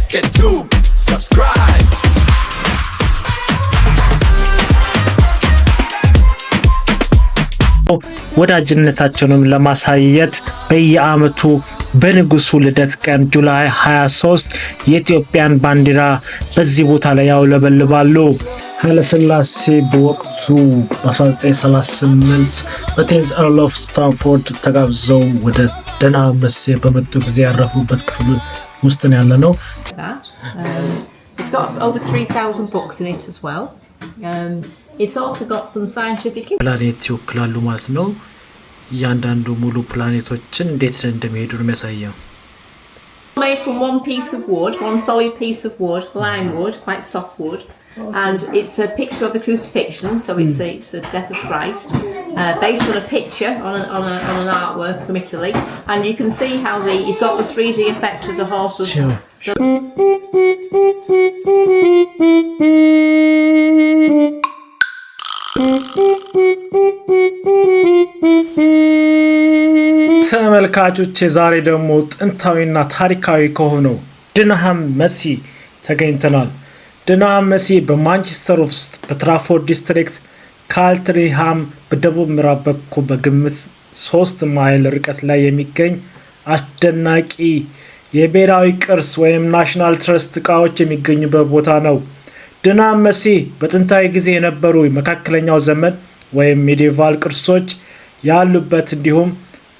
get to subscribe. ወዳጅነታቸውንም ለማሳየት በየዓመቱ በንጉሱ ልደት ቀን ጁላይ 23 የኢትዮጵያን ባንዲራ በዚህ ቦታ ላይ ያውለበልባሉ። ኃይለ ሥላሴ በወቅቱ በ1938 በቴንዝ ኤርል ኦፍ ስታንፎርድ ተጋብዘው ወደ ደናመሴ በመጡ ጊዜ ያረፉበት ክፍል ውስጥ ነው ያለነው። It's got over 3,000 books in it as well. It's also got some scientific ፕላኔት ይወክላሉ ማለት ነው። እያንዳንዱ ሙሉ ፕላኔቶችን እንዴት እንደሚሄዱ ነው የሚያሳየው። Made from one piece of wood, one solid piece of wood, lime wood, quite soft wood, and it's a picture of the crucifixion, so it's a death of Christ, based on a picture on an artwork from Italy, and you can see how it's got the 3D effect of the horses. Sure. ተመልካቾች ዛሬ ደግሞ ጥንታዊና ታሪካዊ ከሆነው ድንሃም መሲ ተገኝተናል። ድንሃም መሲ በማንቸስተር ውስጥ በትራፎርድ ዲስትሪክት ካልትሪሃም በደቡብ ምዕራብ በኩል በግምት 3 ማይል ርቀት ላይ የሚገኝ አስደናቂ የብሔራዊ ቅርስ ወይም ናሽናል ትረስት ዕቃዎች የሚገኙበት ቦታ ነው። ድንሃም መሲ በጥንታዊ ጊዜ የነበሩ መካከለኛው ዘመን ወይም ሜዲቫል ቅርሶች ያሉበት እንዲሁም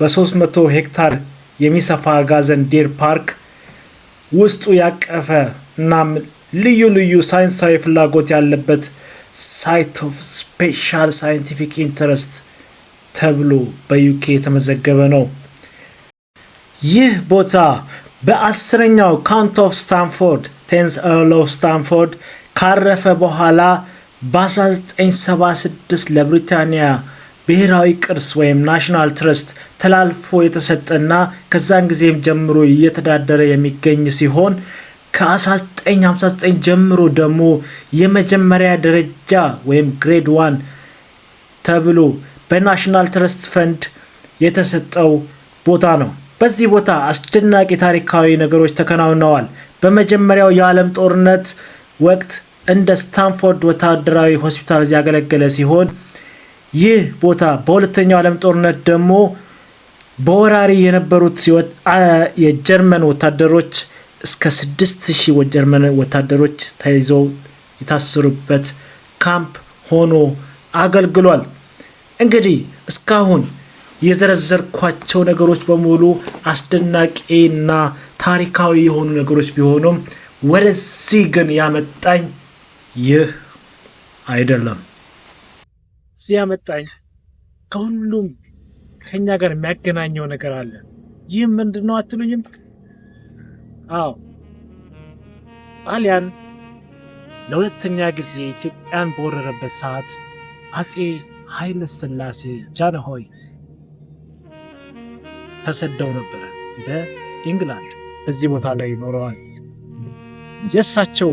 በ300 ሄክታር የሚሰፋ ጋዘን ዲር ፓርክ ውስጡ ያቀፈ እና ልዩ ልዩ ሳይንሳዊ ፍላጎት ያለበት ሳይት ኦፍ ስፔሻል ሳይንቲፊክ ኢንተረስት ተብሎ በዩኬ የተመዘገበ ነው። ይህ ቦታ በ10ኛው ካውንት ኦፍ ስታንፎርድ ቴንዝ ኤርል ኦፍ ስታንፎርድ ካረፈ በኋላ በ1976 ለብሪታንያ ብሔራዊ ቅርስ ወይም ናሽናል ትረስት ተላልፎ የተሰጠና ከዛን ጊዜም ጀምሮ እየተዳደረ የሚገኝ ሲሆን ከ1959 ጀምሮ ደግሞ የመጀመሪያ ደረጃ ወይም ግሬድ 1 ተብሎ በናሽናል ትረስት ፈንድ የተሰጠው ቦታ ነው። በዚህ ቦታ አስደናቂ ታሪካዊ ነገሮች ተከናውነዋል። በመጀመሪያው የዓለም ጦርነት ወቅት እንደ ስታንፎርድ ወታደራዊ ሆስፒታል ያገለገለ ሲሆን ይህ ቦታ በሁለተኛው ዓለም ጦርነት ደግሞ በወራሪ የነበሩት የጀርመን ወታደሮች እስከ 6000 ጀርመን ወታደሮች ተይዘው የታሰሩበት ካምፕ ሆኖ አገልግሏል። እንግዲህ እስካሁን የዘረዘርኳቸው ነገሮች በሙሉ አስደናቂና ታሪካዊ የሆኑ ነገሮች ቢሆኑም ወደዚህ ግን ያመጣኝ ይህ አይደለም። ሲያመጣኝ ከሁሉም ከኛ ጋር የሚያገናኘው ነገር አለ። ይህ ምንድነው አትሉኝም? አዎ ጣሊያን ለሁለተኛ ጊዜ ኢትዮጵያን በወረረበት ሰዓት አጼ ኃይለ ሥላሴ ጃንሆይ ተሰደው ነበር ወደ ኢንግላንድ። በዚህ ቦታ ላይ ኖረዋል። የእሳቸው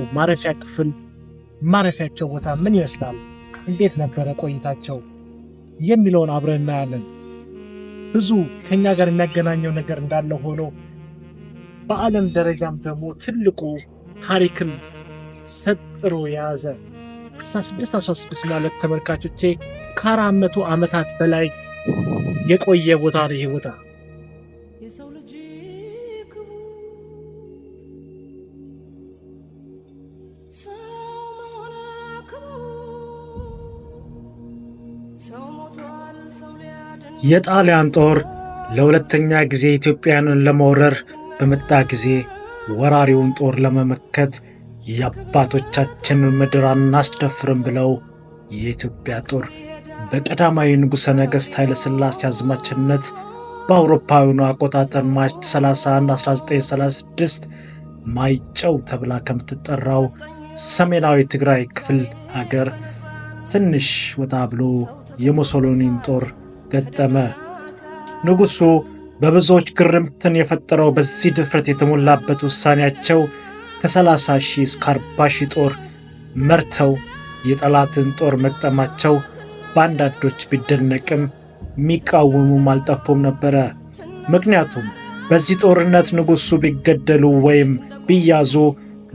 ማረፊያቸው ቦታ ምን ይመስላል፣ እንዴት ነበረ ቆይታቸው የሚለውን አብረን እናያለን። ብዙ ከኛ ጋር የሚያገናኘው ነገር እንዳለ ሆኖ በዓለም ደረጃም ደግሞ ትልቁ ታሪክን ሰጥሮ የያዘ 1616 ማለት ተመልካቾቼ ከ400 ዓመታት በላይ የቆየ ቦታ ነው። ይሄ ቦታ የጣሊያን ጦር ለሁለተኛ ጊዜ ኢትዮጵያንን ለመውረር በመጣ ጊዜ ወራሪውን ጦር ለመመከት የአባቶቻችንን ምድር አናስደፍርም ብለው የኢትዮጵያ ጦር በቀዳማዊ ንጉሠ ነገሥት ኃይለ ሥላሴ አዝማችነት በአውሮፓውያኑ አቆጣጠር ማርች 31 1936 ማይጨው ተብላ ከምትጠራው ሰሜናዊ ትግራይ ክፍል ሀገር ትንሽ ወጣ ብሎ የሙሶሎኒን ጦር ገጠመ። ንጉሱ በብዙዎች ግርምትን የፈጠረው በዚህ ድፍረት የተሞላበት ውሳኔያቸው ከ30,000 እስከ 40,000 ጦር መርተው የጠላትን ጦር መቅጠማቸው በአንዳንዶች ቢደነቅም የሚቃወሙም አልጠፉም ነበረ። ምክንያቱም በዚህ ጦርነት ንጉሱ ቢገደሉ ወይም ቢያዙ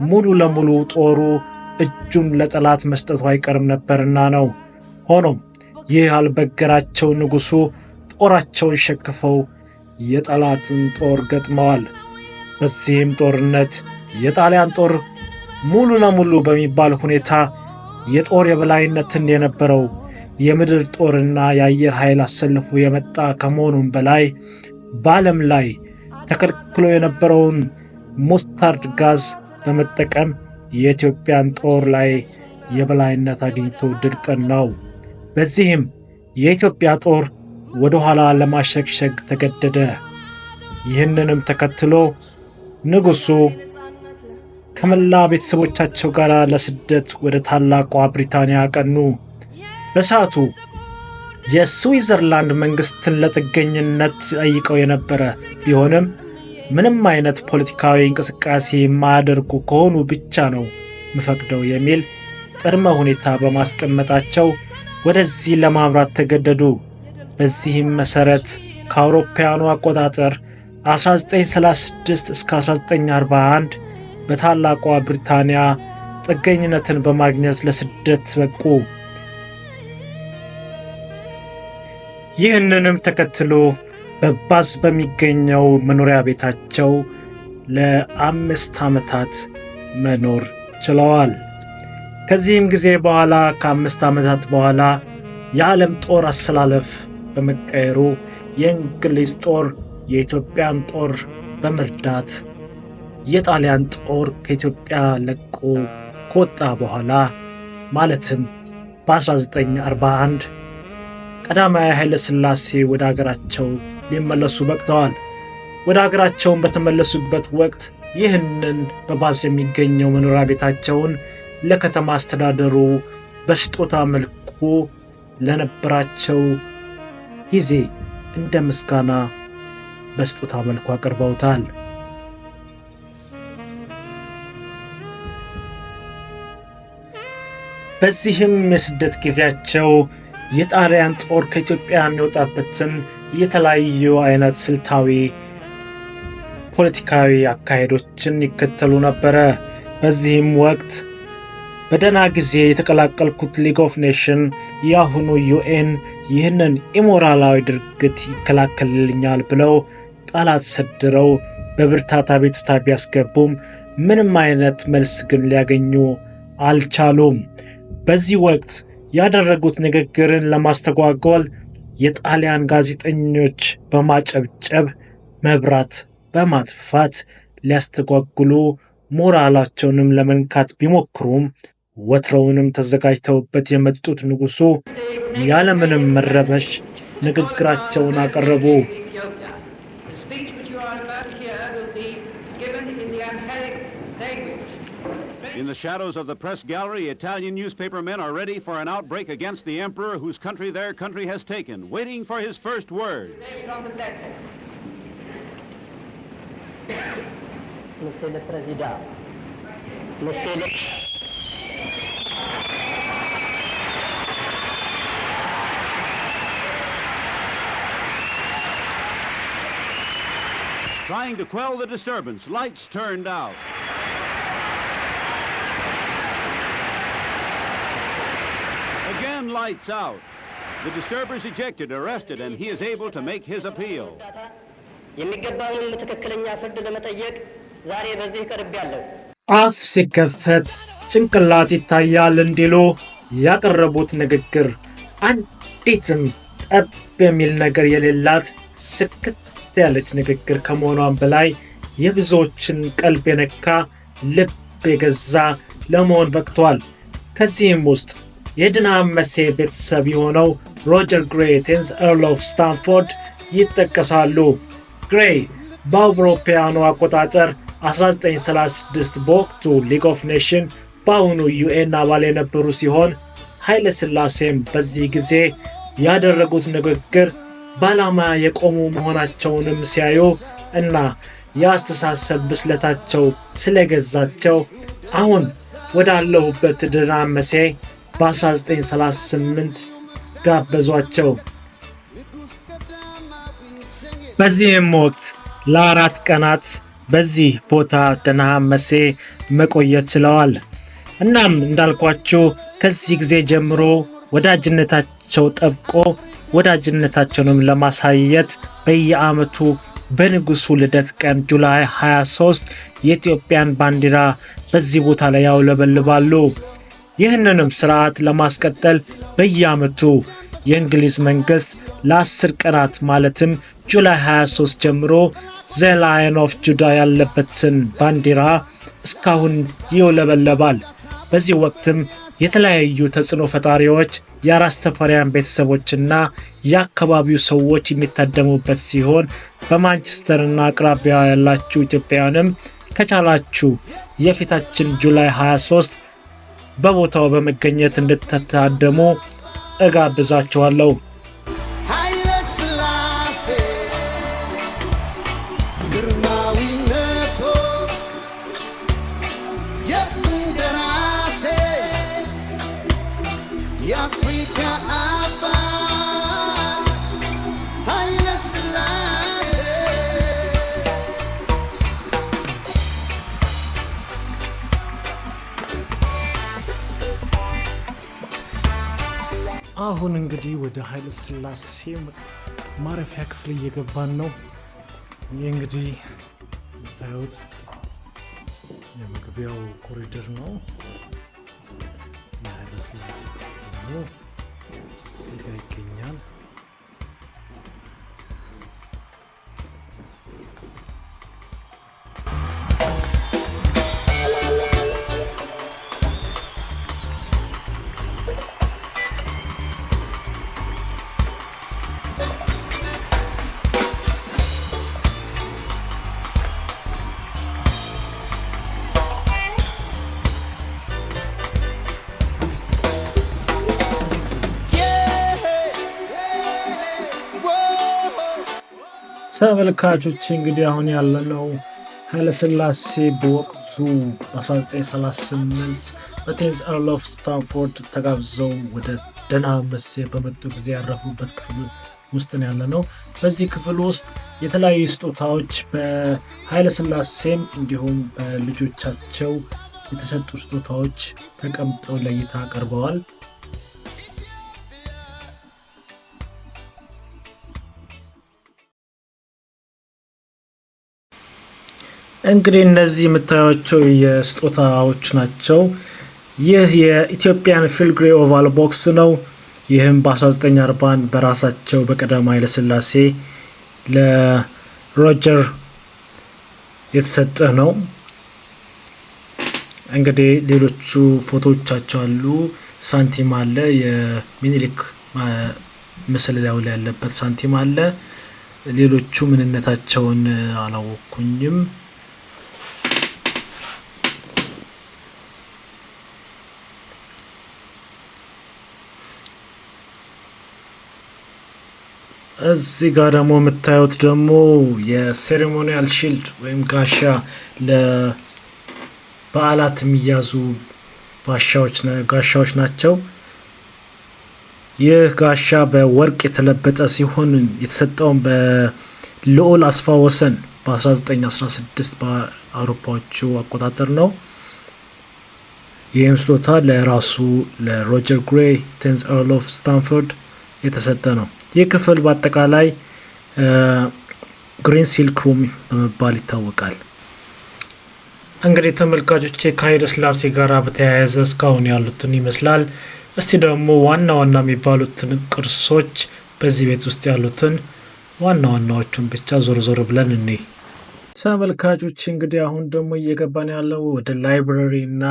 ሙሉ ለሙሉ ጦሩ እጁን ለጠላት መስጠቱ አይቀርም ነበርና ነው። ሆኖም ይህ አልበገራቸው ንጉሡ ጦራቸውን ሸክፈው የጠላትን ጦር ገጥመዋል። በዚህም ጦርነት የጣሊያን ጦር ሙሉ ለሙሉ በሚባል ሁኔታ የጦር የበላይነትን የነበረው የምድር ጦርና የአየር ኃይል አሰልፎ የመጣ ከመሆኑም በላይ በዓለም ላይ ተከልክሎ የነበረውን ሞስታርድ ጋዝ በመጠቀም የኢትዮጵያን ጦር ላይ የበላይነት አግኝቶ ድል ቀናው። በዚህም የኢትዮጵያ ጦር ወደ ኋላ ለማሸግሸግ ተገደደ። ይህንንም ተከትሎ ንጉሡ ከመላ ቤተሰቦቻቸው ጋር ለስደት ወደ ታላቋ ብሪታንያ አቀኑ። በሰዓቱ የስዊዘርላንድ መንግሥትን ለጥገኝነት ጠይቀው የነበረ ቢሆንም ምንም አይነት ፖለቲካዊ እንቅስቃሴ የማያደርጉ ከሆኑ ብቻ ነው ምፈቅደው የሚል ቅድመ ሁኔታ በማስቀመጣቸው ወደዚህ ለማምራት ተገደዱ። በዚህም መሠረት ከአውሮፓውያኑ አቆጣጠር 1936 እስከ 1941 በታላቋ ብሪታንያ ጥገኝነትን በማግኘት ለስደት በቁ። ይህንንም ተከትሎ በባዝ በሚገኘው መኖሪያ ቤታቸው ለ5 ዓመታት መኖር ችለዋል። ከዚህም ጊዜ በኋላ ከ5 ዓመታት በኋላ የዓለም ጦር አሰላለፍ በመቀየሩ የእንግሊዝ ጦር የኢትዮጵያን ጦር በመርዳት የጣሊያን ጦር ከኢትዮጵያ ለቆ ከወጣ በኋላ ማለትም በ1941 ቀዳማዊ ኃይለ ሥላሴ ወደ አገራቸው ሊመለሱ በቅተዋል። ወደ አገራቸውን በተመለሱበት ወቅት ይህንን በባዝ የሚገኘው መኖሪያ ቤታቸውን ለከተማ አስተዳደሩ በስጦታ መልኩ ለነበራቸው ጊዜ እንደ ምስጋና በስጦታ መልኩ አቅርበውታል። በዚህም የስደት ጊዜያቸው የጣሊያን ጦር ከኢትዮጵያ የሚወጣበትን የተለያዩ አይነት ስልታዊ ፖለቲካዊ አካሄዶችን ይከተሉ ነበረ። በዚህም ወቅት በደህና ጊዜ የተቀላቀልኩት ሊግ ኦፍ ኔሽን የአሁኑ ዩኤን ይህንን ኢሞራላዊ ድርጊት ይከላከልልኛል ብለው ቃላት ሰድረው በብርታት አቤቱታ ቢያስገቡም ምንም አይነት መልስ ግን ሊያገኙ አልቻሉም። በዚህ ወቅት ያደረጉት ንግግርን ለማስተጓጎል የጣሊያን ጋዜጠኞች በማጨብጨብ መብራት በማጥፋት ሊያስተጓጉሉ ሞራላቸውንም ለመንካት ቢሞክሩም ወትሮውንም ተዘጋጅተውበት የመጡት ንጉሡ ያለምንም መረበሽ ንግግራቸውን አቀረቡ። In the shadows of the press gallery, Italian newspapermen are ready for an outbreak against the emperor whose country their country has taken, waiting for his first words. Monsieur le Président, Monsieur le... Trying to quell the disturbance, lights turned out. Again, lights out. The disturbers ejected, arrested, and he is able to make his appeal. አፍ ሲከፈት ጭንቅላት ይታያል እንዲሉ ያቀረቡት ንግግር አንዲትም ጠብ የሚል ነገር የሌላት ስክት ያለች ንግግር ከመሆኗም በላይ የብዙዎችን ቀልብ የነካ ልብ የገዛ ለመሆን በቅቷል። ከዚህም ውስጥ የድንሃም መሴ ቤተሰብ የሆነው ሮጀር ግሬይ ቴንዝ ኤርል ኦፍ ስታንፎርድ ይጠቀሳሉ። ግሬይ በአውሮፓውያኑ አቆጣጠር 1936 በወቅቱ ሊግ ኦፍ ኔሽን በአሁኑ ዩኤን አባል የነበሩ ሲሆን ኃይለ ሥላሴም በዚህ ጊዜ ያደረጉት ንግግር በዓላማ የቆሙ መሆናቸውንም ሲያዩ እና የአስተሳሰብ ብስለታቸው ስለገዛቸው አሁን ወዳለሁበት ድንሃም መሴ በ1938 ጋበዟቸው። በዚህም ወቅት ለ4 ቀናት በዚህ ቦታ ድንሃም መሴ መቆየት ችለዋል። እናም እንዳልኳችሁ ከዚህ ጊዜ ጀምሮ ወዳጅነታቸው ጠብቆ ወዳጅነታቸውንም ለማሳየት በየዓመቱ በንጉሱ ልደት ቀን ጁላይ 23 የኢትዮጵያን ባንዲራ በዚህ ቦታ ላይ ያውለበልባሉ። ይህንንም ስርዓት ለማስቀጠል በየዓመቱ የእንግሊዝ መንግስት ለ10 ቀናት ማለትም ጁላይ 23 ጀምሮ ዘ ላየን ኦፍ ጁዳ ያለበትን ባንዲራ እስካሁን ይውለበለባል። በዚህ ወቅትም የተለያዩ ተጽዕኖ ፈጣሪዎች የራስ ተፈሪያን ቤተሰቦችና የአካባቢው ሰዎች የሚታደሙበት ሲሆን በማንቸስተርና አቅራቢያ ያላችሁ ኢትዮጵያውያንም ከቻላችሁ የፊታችን ጁላይ 23 በቦታው በመገኘት እንድትታደሙ እጋብዛችኋለሁ። አሁን እንግዲህ ወደ ኃይለ ሥላሴ ማረፊያ ክፍል እየገባን ነው። ይህ እንግዲህ የምታዩት የመግቢያው ኮሪደር ነው። የኃይለ ሥላሴ ደግሞ እዚህ ጋ ይገኛል። ተመልካቾች እንግዲህ አሁን ያለነው ኃይለ ሥላሴ በወቅቱ 1938 በቴንዝ ኤርል ኦፍ ስታንፎርድ ተጋብዘው ወደ ደንሃም መሴ በመጡ ጊዜ ያረፉበት ክፍል ውስጥ ነው ያለነው። በዚህ ክፍል ውስጥ የተለያዩ ስጦታዎች በኃይለ ሥላሴም እንዲሁም በልጆቻቸው የተሰጡ ስጦታዎች ተቀምጠው ለእይታ ቀርበዋል። እንግዲህ እነዚህ የምታዩቸው የስጦታዎች ናቸው። ይህ የኢትዮጵያን ፊልግሪ ኦቫል ቦክስ ነው። ይህም በ1940 በራሳቸው በቀዳማዊ ኃይለ ሥላሴ ለሮጀር የተሰጠ ነው። እንግዲህ ሌሎቹ ፎቶዎቻቸው አሉ። ሳንቲም አለ። የሚኒሊክ ምስል ላይ ያለበት ሳንቲም አለ። ሌሎቹ ምንነታቸውን አላወኩኝም። እዚህ ጋር ደግሞ የምታዩት ደግሞ የሴሬሞኒያል ሺልድ ወይም ጋሻ ለበዓላት የሚያዙ ጋሻዎች ናቸው። ይህ ጋሻ በወርቅ የተለበጠ ሲሆን የተሰጠውን በልዑል አስፋ ወሰን በ1916 በአውሮፓዎቹ አቆጣጠር ነው። ይህም ስጦታ ለራሱ ለሮጀር ግሬይ ቴንዝ ኤርል ኦፍ ስታንፎርድ የተሰጠ ነው። ይህ ክፍል በአጠቃላይ ግሪን ሲልክ ሩም በመባል ይታወቃል። እንግዲህ ተመልካቾቼ ከኃይለ ሥላሴ ጋር በተያያዘ እስካሁን ያሉትን ይመስላል። እስቲ ደግሞ ዋና ዋና የሚባሉትን ቅርሶች በዚህ ቤት ውስጥ ያሉትን ዋና ዋናዎቹን ብቻ ዞር ዞር ብለን እኔ ተመልካቾች እንግዲህ አሁን ደግሞ እየገባን ያለው ወደ ላይብረሪ እና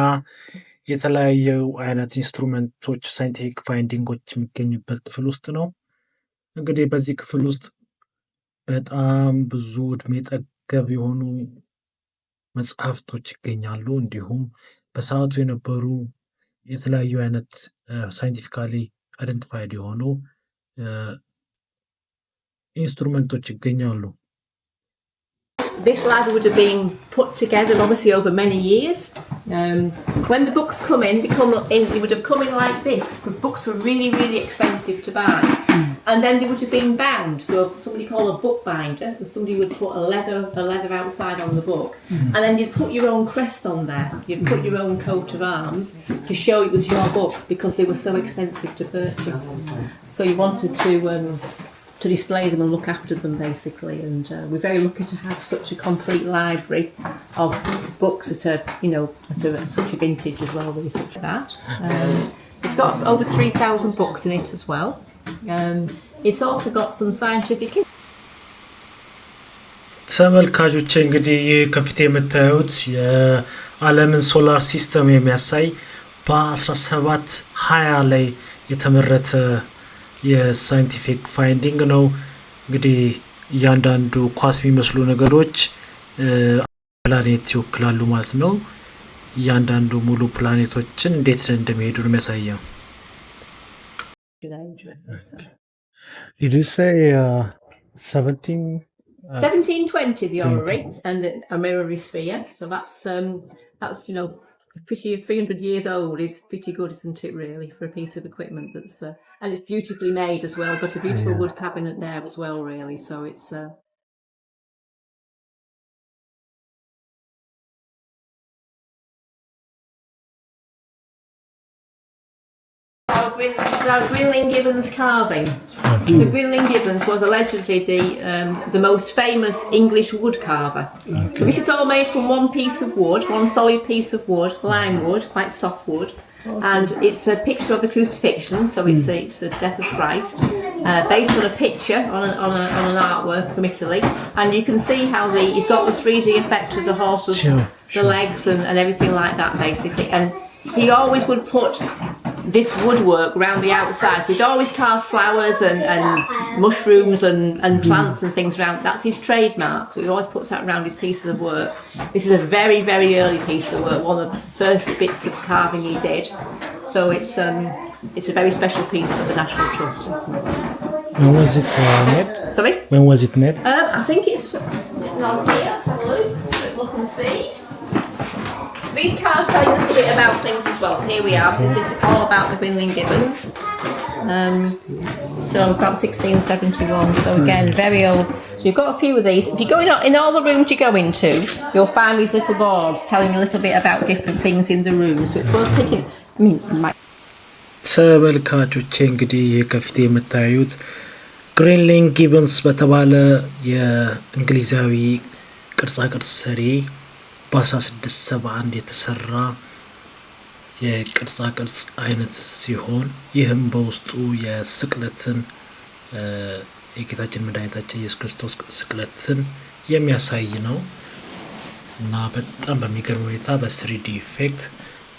የተለያዩ አይነት ኢንስትሩመንቶች ሳይንቲፊክ ፋይንዲንጎች የሚገኙበት ክፍል ውስጥ ነው። እንግዲህ በዚህ ክፍል ውስጥ በጣም ብዙ እድሜ ጠገብ የሆኑ መጽሐፍቶች ይገኛሉ። እንዲሁም በሰዓቱ የነበሩ የተለያዩ አይነት ሳይንቲፊካሊ አይደንቲፋይድ የሆኑ ኢንስትሩመንቶች ይገኛሉ። This library would have been put together obviously over many years. When the books come in, they would have come in like this because books were really, really expensive to buy. and then they would have been bound. So somebody called a bookbinder, somebody would put a leather outside on the book, and then you'd put your own crest on there. You'd put your own coat of arms to show it was your book because they were so expensive to purchase. So you wanted to display them and look after them basically, and we're very lucky to have such a complete library of books at such a vintage as well, really such that. It's got over 3,000 books in it as well. It's also got some scientific. ተመልካቾች እንግዲህ ይህ ከፊት የምታዩት የዓለምን ሶላር ሲስተም የሚያሳይ በ1720 ላይ የተመረተ የሳይንቲፊክ ፋይንዲንግ ነው። እንግዲህ እያንዳንዱ ኳስ የሚመስሉ ነገሮች ፕላኔት ይወክላሉ ማለት ነው። እያንዳንዱ ሙሉ ፕላኔቶችን እንዴት እንደሚሄዱ ነው የሚያሳየው። Did you say 1720 the orrery and the mirror sphere? So that's pretty 300 years old is pretty good, isn't it, really, for a piece of equipment that's and it's beautifully made as well. Got a beautiful wood cabinet there as well, really. So it's our Grinling Gibbons carving. The Grinling Gibbons was allegedly the most famous English wood carver. So this is all made from one piece of wood, one solid piece of wood, lime wood, quite soft wood, and it's a picture of the crucifixion. So it's a death of Christ, based on a picture on an artwork from Italy, and you can see how he's got the 3D effect of the horses, the legs, and everything like that basically. And he always would put this woodwork around the outside. So he'd always carve flowers and mushrooms and plants and things around. That's his trademark. So he always puts that around his pieces of work. This is a very, very early piece of work, one of the first bits of carving he did. So it's a very special piece for the National Trust. When was it made? Sorry? When was it made? I think it's not here. Let's have a look and see. These cards tell you a little bit about things as well. Here we are. This is all about the Grinling Gibbons. So about 1671. So again, very old. So you've got a few of these. If you go in all the rooms you go into, you'll find these little boards telling you a little bit about different things in the room. So it's worth picking. ተመልካቾቼ እንግዲህ ከፊት የምታዩት ግሪንሊንግ ጊብንስ በተባለ የእንግሊዛዊ ቅርጻቅርጽ ሰሪ በ1671 የተሰራ የቅርጻቅርጽ አይነት ሲሆን ይህም በውስጡ የስቅለትን የጌታችን መድኃኒታችን ኢየሱስ ክርስቶስ ስቅለትን የሚያሳይ ነው እና በጣም በሚገርም ሁኔታ በ3D ኢፌክት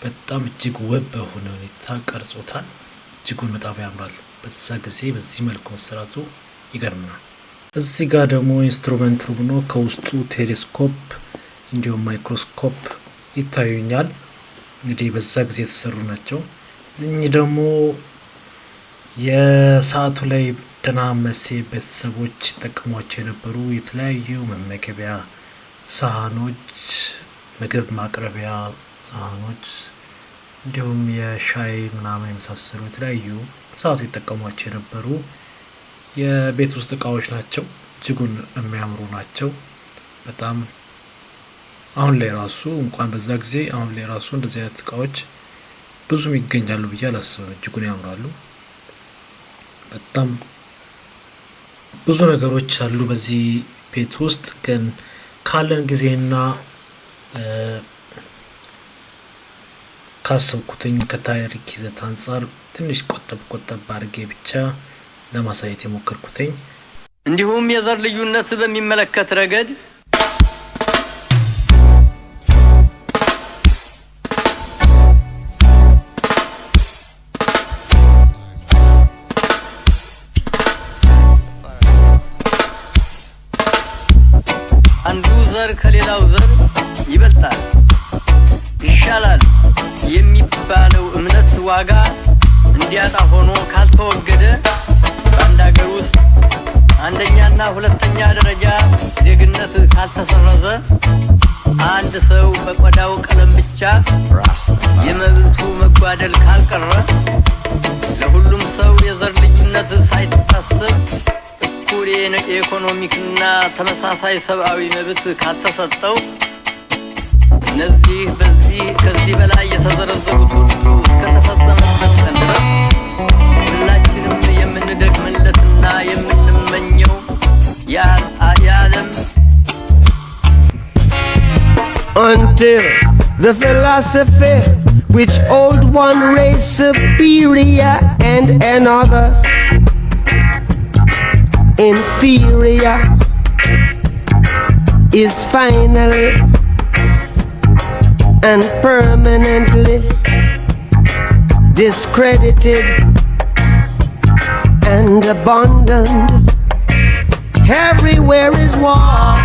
በጣም እጅግ ውብ በሆነ ሁኔታ ቀርጾታል። እጅጉን በጣም ያምራል። በዛ ጊዜ በዚህ መልኩ መሰራቱ ይገርምናል። እዚህ ጋር ደግሞ ኢንስትሩመንት ሩም ነው። ከውስጡ ቴሌስኮፕ እንዲሁም ማይክሮስኮፕ ይታዩኛል። እንግዲህ በዛ ጊዜ የተሰሩ ናቸው። እኚህ ደግሞ የሰዓቱ ላይ ደህና መሴ ቤተሰቦች ተጠቅሟቸው የነበሩ የተለያዩ መመገቢያ ሳህኖች፣ ምግብ ማቅረቢያ ሳህኖች እንዲሁም የሻይ ምናምን የመሳሰሉ የተለያዩ ሰዓቱ ይጠቀሟቸው የነበሩ የቤት ውስጥ እቃዎች ናቸው። እጅጉን የሚያምሩ ናቸው በጣም። አሁን ላይ ራሱ እንኳን በዛ ጊዜ አሁን ላይ ራሱ እንደዚህ አይነት እቃዎች ብዙም ይገኛሉ ብዬ አላስብም። እጅጉን ያምራሉ። በጣም ብዙ ነገሮች አሉ በዚህ ቤት ውስጥ። ግን ካለን ጊዜና ካሰብኩትኝ ከታሪክ ይዘት አንፃር ትንሽ ቆጠብ አድርጌ ብቻ ለማሳየት የሞከርኩትኝ። እንዲሁም የዘር ልዩነት በሚመለከት ረገድ አንዱ ዘር ከሌላው ዘር ይበልጣል ይሻላል የሚባለው እምነት ዋጋ እንዲያጣ ሆኖ ካልተወገደ በአንድ ሀገር ውስጥ አንደኛና ሁለተኛ ደረጃ ዜግነት ካልተሰረዘ አንድ ሰው በቆዳው ቀለም ብቻ የመብቱ መጓደል ካልቀረ ለሁሉም ሰው የዘር ልዩነት ሳይታሰብ የኢኮኖሚክና ተመሳሳይ ሰብአዊ መብት ካልተሰጠው እነዚህ ከዚህ በላይ የተዘረዘሩት ሁሉ እስከተፈጸመበት ቀን ድረስ ሁላችንም የምንደክምለትና የምንመኘው የዓለም until the philosophy which old one race superior and another inferior is finally and permanently discredited and abandoned. Everywhere is war.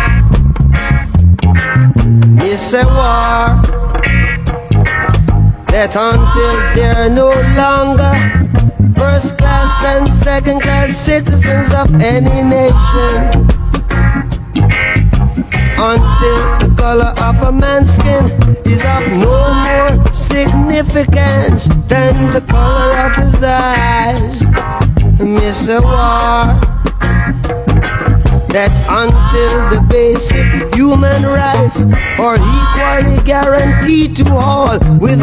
It's a war that until they're no longer first class and second class citizens of any nation, until the color of a man's skin is of no more significance than the color of his eyes. Miss a war that until the basic human rights are equally guaranteed to all with